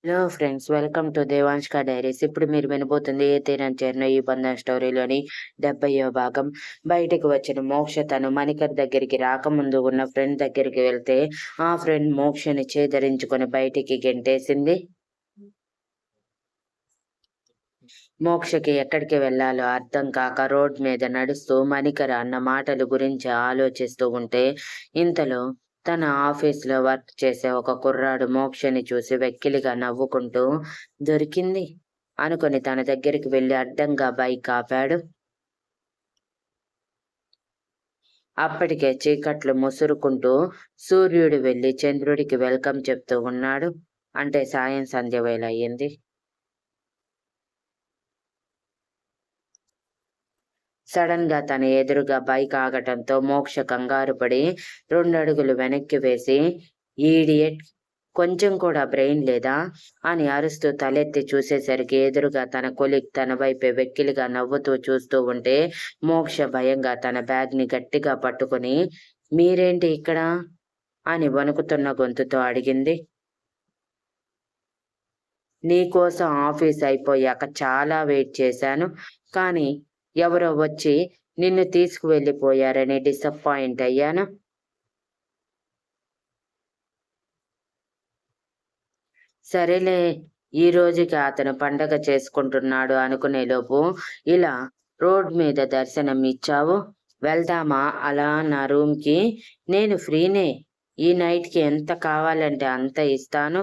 Hello friends, welcome to దేవాంష్క diaries. ఇప్పుడు మీరు వినబోతుంది ఏ తీరం చేరిన ఈ బంధం స్టోరీలోని 70వ భాగం. బయటకు వచ్చిన మోక్ష తను మణికర్ దగ్గరికి రాకముందు ఉన్న ఫ్రెండ్ దగ్గరికి వెళ్తే ఆ ఫ్రెండ్ మోక్షని చేదరించుకొని బయటికి గెంటేసింది. మోక్షకి ఎక్కడికి వెళ్లాలో అర్థం కాక రోడ్ మీద నడుస్తూ మణికర్ అన్న మాటల గురించి ఆలోచిస్తూ ఉంటే ఇంతలో తన ఆఫీస్లో వర్క్ చేసే ఒక కుర్రాడు మోక్షని చూసి వెక్కిలిగా నవ్వుకుంటూ దొరికింది అనుకుని తన దగ్గరికి వెళ్లి అడ్డంగా బైక్ ఆపాడు. అప్పటికే చీకట్లు ముసురుకుంటూ సూర్యుడు వెళ్లి చంద్రుడికి వెల్కమ్ చెప్తూ ఉన్నాడు. అంటే సాయం సంధ్య వేళ అయ్యింది. సడన్ గా తన ఎదురుగా బైక్ ఆగటంతో మోక్ష కంగారు పడి 2 అడుగులు వెనక్కి వేసి, ఈడియట్, కొంచెం కూడా బ్రెయిన్ లేదా అని అరుస్తూ తలెత్తి చూసేసరికి ఎదురుగా తన కొలీగ్ తన వైపే వెక్కిలిగా నవ్వుతూ చూస్తూ ఉంటే మోక్ష భయంగా తన బ్యాగ్ ని గట్టిగా పట్టుకుని, మీరేంటి ఇక్కడ అని వణుకుతున్న గొంతుతో అడిగింది. నీకోసం ఆఫీస్ అయిపోయాక చాలా వెయిట్ చేశాను, కానీ ఎవరో వచ్చి నిన్ను తీసుకువెళ్ళిపోయారని డిసప్పాయింట్ అయ్యాను. సరేలే, ఈ రోజుకి అతను పండగ చేసుకుంటున్నాడు అనుకునేలోపు ఇలా రోడ్ మీద దర్శనం ఇచ్చావు. వెళ్దామా అలా నా రూమ్కి? నేను ఫ్రీనే, ఈ నైట్కి ఎంత కావాలంటే అంత ఇస్తాను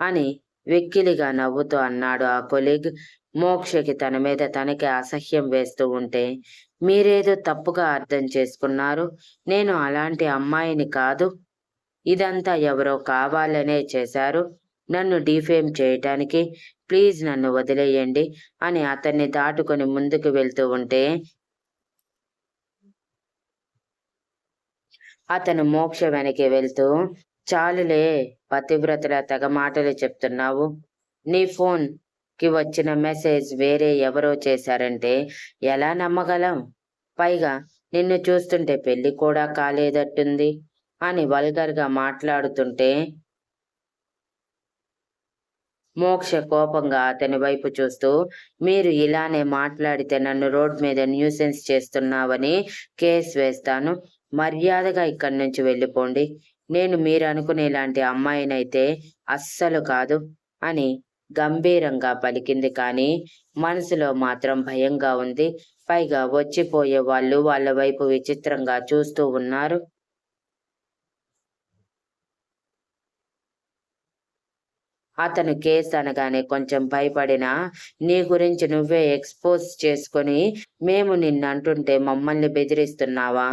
అని వెక్కిలిగా నవ్వుతూ అన్నాడు ఆ కొలీగ్. మోక్షకి తన మీద తనకే అసహ్యం వేస్తూ ఉంటే, మీరేదో తప్పుగా అర్థం చేసుకున్నారు, నేను అలాంటి అమ్మాయిని కాదు, ఇదంతా ఎవరో కావాలనే చేశారు నన్ను డిఫేమ్ చేయటానికి, ప్లీజ్ నన్ను వదిలేయండి అని అతన్ని దాటుకొని ముందుకు వెళ్తూ ఉంటే అతను మోక్ష వెనక్కి వెళ్తూ, చాలులే, పతివ్రతల తెగ మాటలు చెప్తున్నావు, నీ ఫోన్ కి వచ్చిన మెసేజ్ వేరే ఎవరో చేశారంటే ఎలా నమ్మగలం? పైగా నిన్ను చూస్తుంటే పెళ్లి కూడా కాలేదట్టుంది అని వల్గర్గా మాట్లాడుతుంటే మోక్ష కోపంగా అతని వైపు చూస్తూ, మీరు ఇలానే మాట్లాడితే నన్ను రోడ్ మీద న్యూసెన్స్ చేస్తున్నావని కేస్ వేస్తాను, మర్యాదగా ఇక్కడి నుంచి వెళ్ళిపోండి, నేను మీరు అనుకునేలాంటి అమ్మాయినైతే అస్సలు కాదు అని గంభీరంగా పలికింది. కానీ మనసులో మాత్రం భయంగా ఉంది. పైగా వచ్చిపోయే వాళ్ళు వాళ్ళ వైపు విచిత్రంగా చూస్తూ ఉన్నారు. అతను కేస్ అనగానే కొంచెం భయపడినా, నీ గురించి నువ్వే ఎక్స్పోజ్ చేసుకొని మేము నిన్నంటుంటే మమ్మల్ని బెదిరిస్తున్నావా?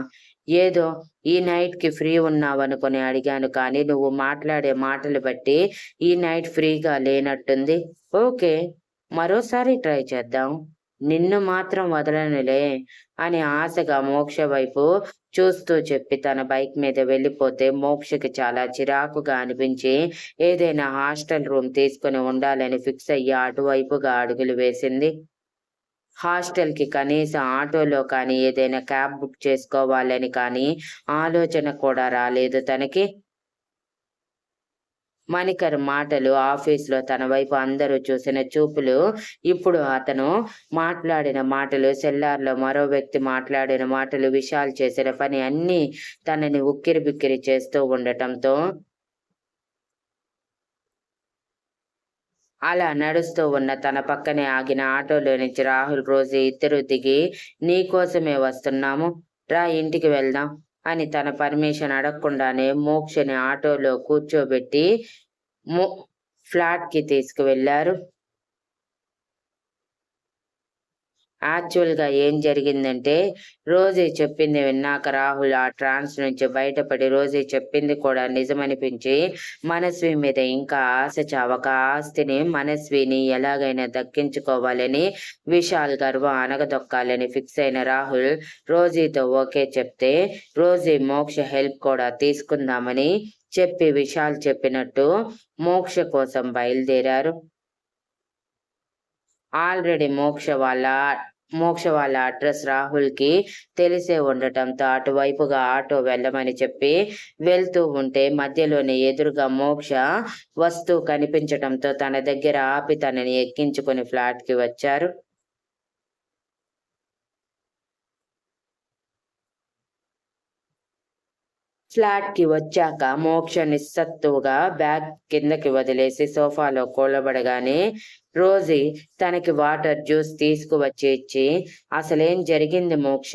ఏదో ఈ నైట్కి ఫ్రీ ఉన్నావనుకొని అడిగాను, కానీ నువ్వు మాట్లాడే మాటలు బట్టి ఈ నైట్ ఫ్రీగా లేనట్టుంది. ఓకే, మరోసారి ట్రై చేద్దాం, నిన్ను మాత్రం వదలనులే అని ఆశగా మోక్ష వైపు చూస్తూ చెప్పి తన బైక్ మీద వెళ్ళిపోతే మోక్షకి చాలా చిరాకుగా అనిపించి ఏదైనా హాస్టల్ రూమ్ తీసుకుని ఉండాలని ఫిక్స్ అయ్యి అటువైపుగా అడుగులు వేసింది. హాస్టల్కి కనీసం ఆటోలో కానీ ఏదైనా క్యాబ్ బుక్ చేసుకోవాలని కానీ ఆలోచన కూడా రాలేదు తనకి. మణికర్ మాటలు, ఆఫీస్లో తన వైపు అందరూ చూసిన చూపులు, ఇప్పుడు అతను మాట్లాడిన మాటలు, సెల్లార్లో మరో వ్యక్తి మాట్లాడిన మాటలు, విశాల్ చేసిన పని అన్నీ తనని ఉక్కిరిబిక్కిరి చేస్తూ ఉండటంతో అలా నడుస్తూ ఉన్న తన పక్కనే ఆగిన ఆటోలో నుంచి రాహుల్, రోజీ ఇద్దరు దిగి, నీకోసమే వస్తున్నాము, రా ఇంటికి వెళ్దాం అని తన పర్మిషన్ అడగకుండానే మోక్షని ఆటోలో కూర్చోబెట్టి ఫ్లాట్కి తీసుకువెళ్లారు. యాక్చువల్గా ఏం జరిగిందంటే, రోజీ చెప్పింది విన్నాక రాహుల్ ఆ ట్రాన్స్ నుంచి బయటపడి రోజీ చెప్పింది కూడా నిజమనిపించి మనస్వి మీద ఇంకా ఆశ చావక ఆస్తిని మనస్విని ఎలాగైనా దక్కించుకోవాలని, విశాల్ గర్వం అనగదొక్కాలని ఫిక్స్ అయిన రాహుల్ రోజీతో ఓకే చెప్తే రోజీ మోక్ష హెల్ప్ కూడా తీసుకుందామని చెప్పి విశాల్ చెప్పినట్టు మోక్ష కోసం బయలుదేరారు. ఆల్రెడీ మోక్ష వాళ్ళ మోక్ష వాళ్ళ అడ్రస్ రాహుల్కి తెలిసే ఉండటంతో అటువైపుగా ఆటో వెళ్ళమని చెప్పి వెళ్తూ ఉంటే మధ్యలోనే ఎదురుగా మోక్ష వస్తూ కనిపించటంతో తన దగ్గర ఆపి తనని ఎక్కించుకుని ఫ్లాట్కి వచ్చారు. ఫ్లాట్కి వచ్చాక మోక్ష నిస్సత్తువుగా బ్యాగ్ కిందకి వదిలేసి సోఫాలో కూలబడగానే రోజీ తనకి వాటర్ జ్యూస్ తీసుకువచ్చి ఇచ్చి, అసలేం జరిగింది మోక్ష?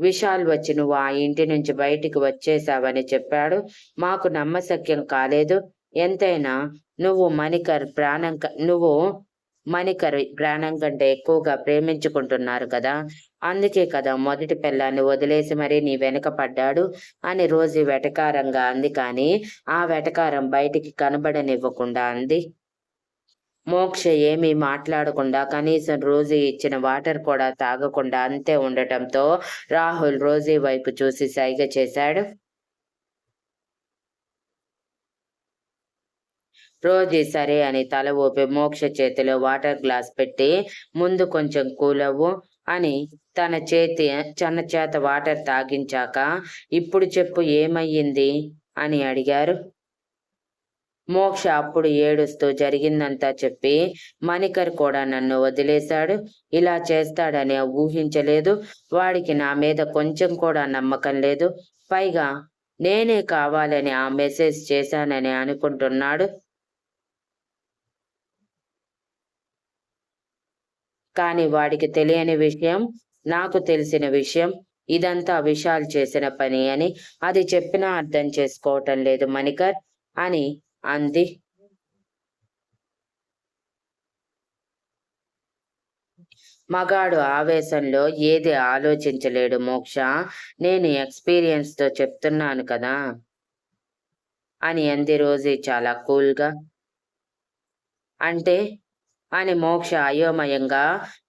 విశాల్ వచ్చి నువ్వు ఆ ఇంటి నుంచి బయటికి వచ్చేశావని చెప్పాడు. మాకు నమ్మశక్యం కాలేదు. ఎంతైనా నువ్వు మణికర్ ప్రాణం కంటే ఎక్కువగా ప్రేమించుకుంటున్నారు కదా. అందుకే కదా మొదటి పిల్లాన్ని వదిలేసి మరీ నీ వెనక పడ్డాడు అని రోజు వెటకారంగా అంది. కానీ ఆ వెటకారం బయటికి కనబడనివ్వకుండా అంది. మోక్ష ఏమీ మాట్లాడకుండా కనీసం రోజీ ఇచ్చిన వాటర్ కూడా తాగకుండా అంతే ఉండటంతో రాహుల్ రోజీ వైపు చూసి సైగ చేశాడు. రోజీ సరే అని తల ఊపి మోక్ష చేతిలో వాటర్ గ్లాస్ పెట్టి ముందు కొంచెం కూలవ్వు అని తన చేత వాటర్ తాగించాక, ఇప్పుడు చెప్పు ఏమయ్యింది అని అడిగారు. మోక్ష అప్పుడు ఏడుస్తూ జరిగిందంతా చెప్పి, మణికర్ కూడా నన్ను వదిలేశాడు. ఇలా చేస్తాడని ఊహించలేదు. వాడికి నా మీద కొంచెం కూడా నమ్మకం లేదు. పైగా నేనే కావాలని ఆ మెసేజ్ చేశానని అనుకుంటున్నాడు. కానీ వాడికి తెలియని విషయం, నాకు తెలిసిన విషయం. ఇదంతా విశాల్ చేసిన పని అని. అది చెప్పినా అర్థం చేసుకోవటం లేదు మణికర్ అని అంది. మగాడు ఆవేశంలో ఏది ఆలోచించలేడు మోక్ష. నేను ఎక్స్పీరియన్స్తో చెప్తున్నాను కదా అని అంది రోజీ చాలా కూల్గా. అంటే అని మోక్ష అయోమయంగా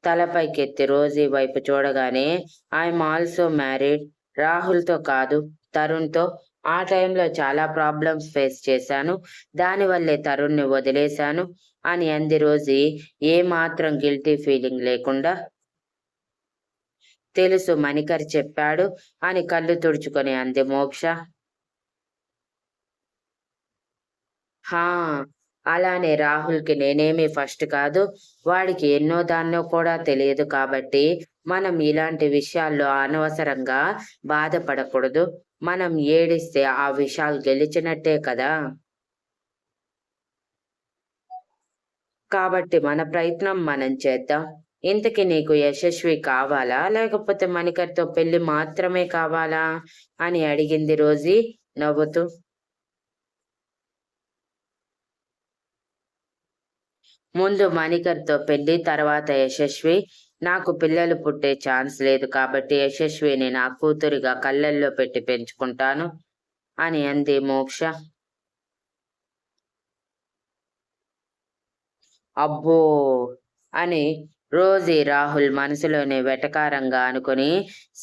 తలపైకెత్తి రోజీ వైపు చూడగానే, ఐఎమ్ ఆల్సో మ్యారీడ్. రాహుల్తో కాదు, తరుణ్తో. ఆ టైంలో చాలా ప్రాబ్లమ్స్ ఫేస్ చేశాను. దానివల్లే తరుణ్ని వదిలేశాను అని అంది రోజీ ఏమాత్రం గిల్టీ ఫీలింగ్ లేకుండా. తెలుసు మణికర్ చెప్పాడు అని కళ్ళు తుడుచుకొని అంది మోక్ష. హా, అలానే రాహుల్కి నేనేమీ ఫస్ట్ కాదు. వాడికి ఎన్నో దాన్నో కూడా తెలియదు. కాబట్టి మనం ఇలాంటి విషయాల్లో అనవసరంగా బాధపడకూడదు. మనం ఏడిస్తే ఆ విషయాలు గెలిచినట్టే కదా. కాబట్టి మన ప్రయత్నం మనం చేద్దాం. ఇంతకీ నీకు యశస్వి కావాలా, లేకపోతే మణికర్తో పెళ్లి మాత్రమే కావాలా అని అడిగింది రోజీ నవ్వుతూ. ముందు మణికర్తో పెళ్లి, తర్వాత యశస్వి. నాకు పిల్లలు పుట్టే ఛాన్స్ లేదు కాబట్టి యశస్విని నా కూతురిగా కళ్ళల్లో పెట్టి పెంచుకుంటాను అని అంది మోక్ష. అబ్బో అని రోజీ రాహుల్ మనసులోనే వెటకారంగా అనుకుని,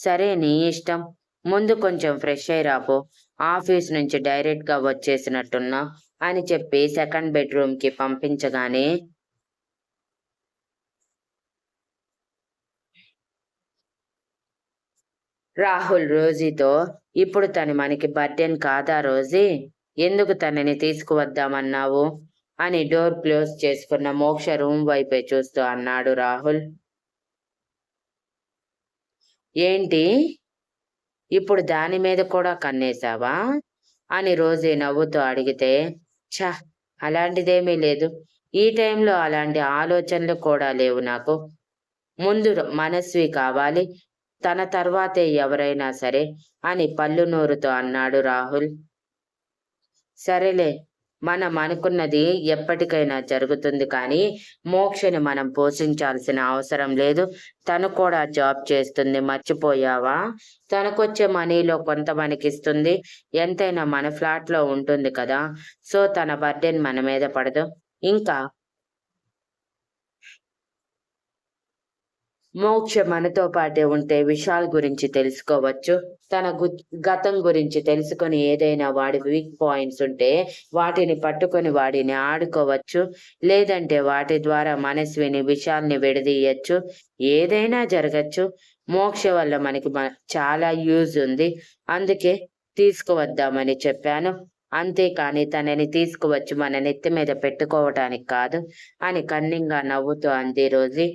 సరే నీ ఇష్టం. ముందు కొంచెం ఫ్రెష్ అయి రాపో. ఆఫీస్ నుంచి డైరెక్ట్గా వచ్చేసినట్టున్నా అని చెప్పి సెకండ్ బెడ్రూమ్కి పంపించగానే రాహుల్ రోజీతో, ఇప్పుడు తను మనకి బర్డెన్ కాదా రోజీ? ఎందుకు తనని తీసుకువద్దామన్నావు అని డోర్ క్లోజ్ చేసుకున్న మోక్ష రూమ్ వైపే చూస్తూ అన్నాడు రాహుల్. ఏంటి, ఇప్పుడు దాని మీద కూడా కన్నేశావా అని రోజీ నవ్వుతూ అడిగితే, ఛ, అలాంటిదేమీ లేదు. ఈ టైంలో అలాంటి ఆలోచనలు కూడా లేవు నాకు. ముందు మనస్వి కావాలి, తన తర్వాతే ఎవరైనా సరే అని పళ్ళు నోరుతో అన్నాడు రాహుల్. సరేలే, మనం అనుకున్నది ఎప్పటికైనా జరుగుతుంది. కానీ మోక్షని మనం పోషించాల్సిన అవసరం లేదు. తను కూడా జాబ్ చేస్తుంది, మర్చిపోయావా? తనకొచ్చే మనీలో కొంత మనకిస్తుంది. ఎంతైనా మన ఫ్లాట్లో ఉంటుంది కదా. సో తన బర్డెన్ మన మీద పడదు. ఇంకా మోక్ష మనతో పాటే ఉంటే విశాల్ గురించి తెలుసుకోవచ్చు. తన గతం గురించి తెలుసుకొని ఏదైనా వాడి వీక్ పాయింట్స్ ఉంటే వాటిని పట్టుకొని వాడిని ఆడుకోవచ్చు. లేదంటే వాటి ద్వారా మనస్విని విశాల్ని విడదీయచ్చు. ఏదైనా జరగచ్చు. మోక్ష వల్ల మనకి చాలా యూజ్ ఉంది. అందుకే తీసుకువద్దామని చెప్పాను. అంతేకాని తనని తీసుకువచ్చి మన నెత్తి మీద పెట్టుకోవటానికి కాదు అని కన్నింగా నవ్వుతూ అంది రోజీ.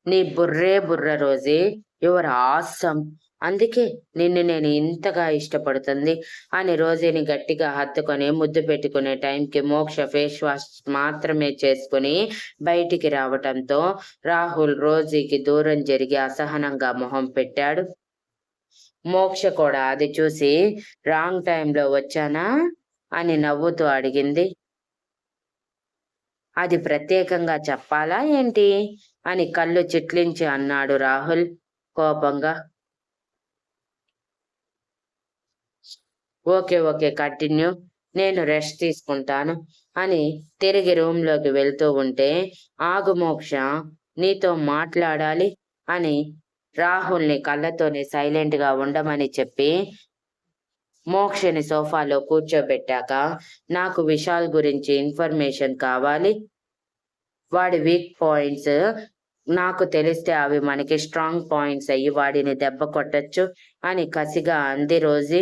నీ బుర్రే బుర్ర రోజీ. Your awesome. అందుకే నిన్ను నేను ఇంతగా ఇష్టపడుతుంది అని రోజీని గట్టిగా హత్తుకొని ముద్దు పెట్టుకునే టైంకి మోక్ష ఫేస్ వాష్ మాత్రమే చేసుకుని బయటికి రావటంతో రాహుల్ రోజీకి దూరం జరిగి అసహనంగా మొహం పెట్టాడు. మోక్ష కూడా అది చూసి రాంగ్ టైంలో వచ్చానా అని నవ్వుతూ అడిగింది. అది ప్రత్యేకంగా చెప్పాలా ఏంటి అని కళ్ళు చిట్లించి అన్నాడు రాహుల్ కోపంగా. ఓకే ఓకే కంటిన్యూ, నేను రెస్ట్ తీసుకుంటాను అని తిరిగి రూమ్లోకి వెళ్తూ ఉంటే ఆగు మోక్ష, నీతో మాట్లాడాలి అని రాహుల్ని కళ్ళతోనే సైలెంట్గా ఉండమని చెప్పి మోక్షని సోఫాలో కూర్చోబెట్టాక నాకు విశాల్ గురించి ఇన్ఫర్మేషన్ కావాలి. వాడి వీక్ పాయింట్స్ నాకు తెలిస్తే అవి మనకి స్ట్రాంగ్ పాయింట్స్ అయ్యి వాడిని దెబ్బ కొట్టచ్చు అని కసిగా అంది రోజీ.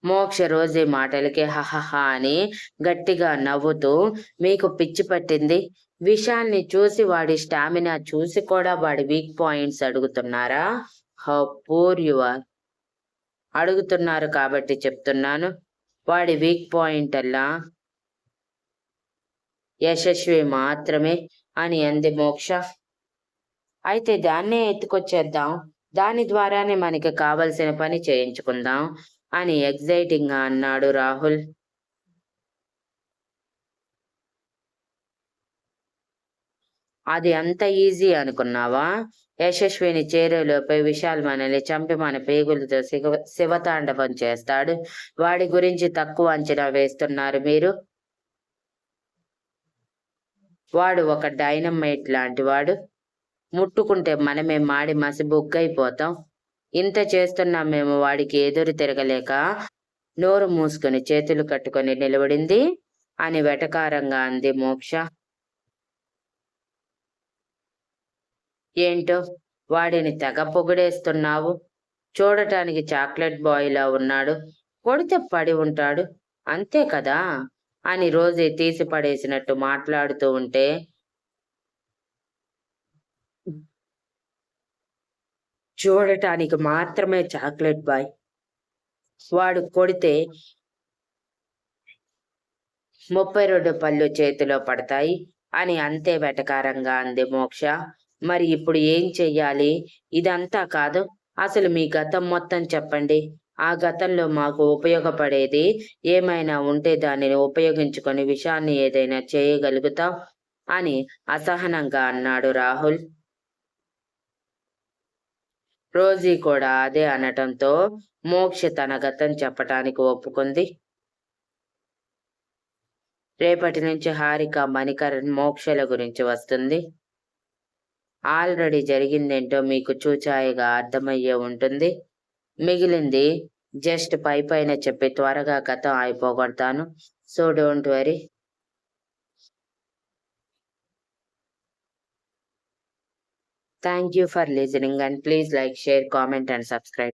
మోక్ష రోజీ మాటలకి హహహ అని గట్టిగా నవ్వుతూ, మీకు పిచ్చి పట్టింది. విశాల్ని చూసి వాడి స్టామినా చూసి కూడా వాడి వీక్ పాయింట్స్ అడుగుతున్నారా? How poor you are. అడుగుతున్నారు కాబట్టి చెప్తున్నాను. వాడి వీక్ పాయింట్ అల్లా యశస్వి మాత్రమే అని అంది మోక్ష. అయితే దాన్నే ఎత్తుకొచ్చేద్దాం, దాని ద్వారానే మనకి కావలసిన పని చేయించుకుందాం అని ఎగ్జైటింగ్ గా అన్నాడు రాహుల్. అది అంత ఈజీ అనుకున్నావా? యశస్విని చేరువలోపై విశాల్ మనల్ని చంపి మన పేగులతో శివతాండవం చేస్తాడు. వాడి గురించి తక్కువ అంచనా వేస్తున్నారు మీరు. వాడు ఒక డైనమైట్ లాంటి వాడు. ముట్టుకుంటే మనమే మాడి మసి బుగ్గైపోతాం. ఇంత చేస్తున్నా మేము వాడికి ఎదురు తిరగలేక నోరు మూసుకుని చేతులు కట్టుకొని నిలబడింది అని వెటకారంగా అంది మోక్ష. ఏంటో వాడిని తెగ పొగిడేస్తున్నావు. చూడటానికి చాక్లెట్ బాయ్లా ఉన్నాడు. కొడితే పడి ఉంటాడు అంతే కదా అని రోజే తీసి పడేసినట్టు మాట్లాడుతూ ఉంటే చూడటానికి మాత్రమే చాక్లెట్ బాయ్, వాడు కొడితే 32 పళ్ళు చేతిలో పడతాయి అని అంతే వెటకారంగా అంది మోక్ష. మరి ఇప్పుడు ఏం చెయ్యాలి? ఇదంతా కాదు, అసలు మీ గతం మొత్తం చెప్పండి. ఆ గతంలో మాకు ఉపయోగపడేది ఏమైనా ఉంటే దానిని ఉపయోగించుకొని విషయాన్ని ఏదైనా చేయగలుగుతాం అని అసహనంగా అన్నాడు రాహుల్. రోజీ కూడా అదే అనటంతో మోక్ష తన గతం చెప్పటానికి ఒప్పుకుంది. రేపటి నుంచి హారిక, మణికరణ్, మోక్షల గురించి వస్తుంది. ఆల్రెడీ జరిగిందేంటో మీకు చూచాయిగా అర్థమయ్యే ఉంటుంది. మిగిలింది జస్ట్ పైన చెప్పి త్వరగా గతం అయిపోగొడతాను. So don't worry. Thank you for listening and please like, share, comment and subscribe.